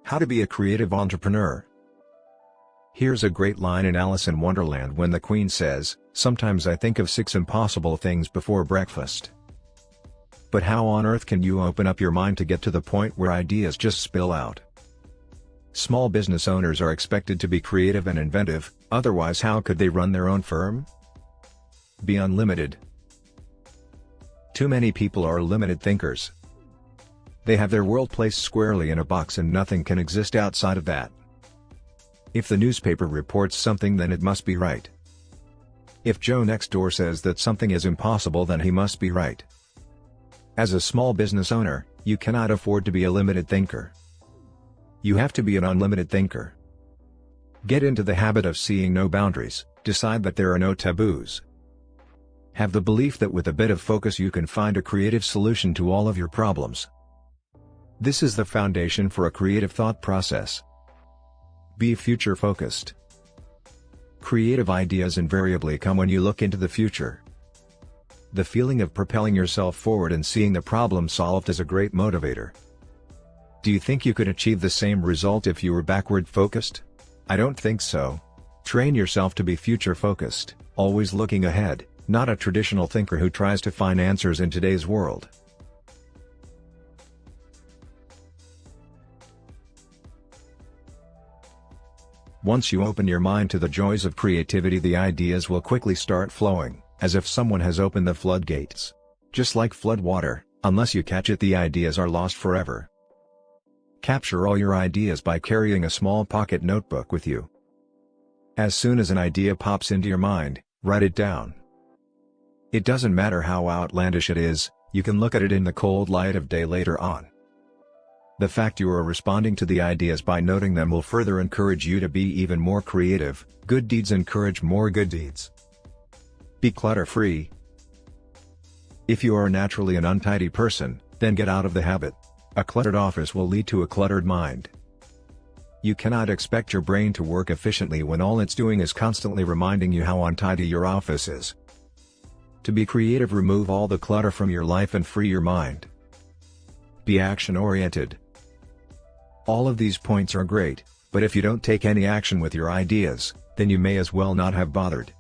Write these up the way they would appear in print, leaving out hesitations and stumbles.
How to be a creative entrepreneur. Here's a great line in Alice in Wonderland when the Queen says, "Sometimes I think of 6 impossible things before breakfast." But how on earth can you open up your mind to get to the point where ideas just spill out? Small business owners are expected to be creative and inventive, otherwise how could they run their own firm? Be unlimited. Too many people are limited thinkers. They have their world placed squarely in a box and nothing can exist outside of that. If the newspaper reports something, then it must be right. If Joe next door says that something is impossible, then he must be right. As a small business owner, you cannot afford to be a limited thinker. You have to be an unlimited thinker. Get into the habit of seeing no boundaries, decide that there are no taboos. Have the belief that with a bit of focus you can find a creative solution to all of your problems. This is the foundation for a creative thought process. Be future-focused. Creative ideas invariably come when you look into the future. The feeling of propelling yourself forward and seeing the problem solved is a great motivator. Do you think you could achieve the same result if you were backward-focused? I don't think so. Train yourself to be future-focused, always looking ahead, not a traditional thinker who tries to find answers in today's world. Once you open your mind to the joys of creativity, the ideas will quickly start flowing, as if someone has opened the floodgates. Just like flood water, unless you catch it, the ideas are lost forever. Capture all your ideas by carrying a small pocket notebook with you. As soon as an idea pops into your mind, write it down. It doesn't matter how outlandish it is, you can look at it in the cold light of day later on. The fact you are responding to the ideas by noting them will further encourage you to be even more creative. Good deeds encourage more good deeds. Be clutter-free. If you are naturally an untidy person, then get out of the habit. A cluttered office will lead to a cluttered mind. You cannot expect your brain to work efficiently when all it's doing is constantly reminding you how untidy your office is. To be creative, remove all the clutter from your life and free your mind. Be action-oriented. All of these points are great, but if you don't take any action with your ideas, then you may as well not have bothered.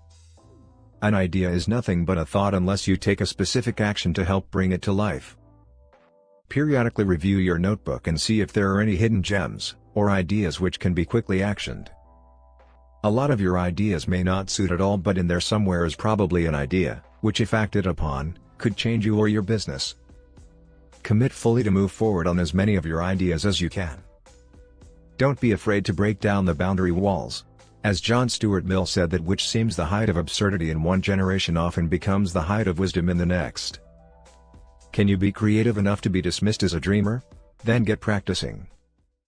An idea is nothing but a thought unless you take a specific action to help bring it to life. Periodically review your notebook and see if there are any hidden gems, or ideas which can be quickly actioned. A lot of your ideas may not suit at all, but in there somewhere is probably an idea, which if acted upon, could change you or your business. Commit fully to move forward on as many of your ideas as you can. Don't be afraid to break down the boundary walls. As John Stuart Mill said, that which seems the height of absurdity in one generation often becomes the height of wisdom in the next. Can you be creative enough to be dismissed as a dreamer? Then get practicing.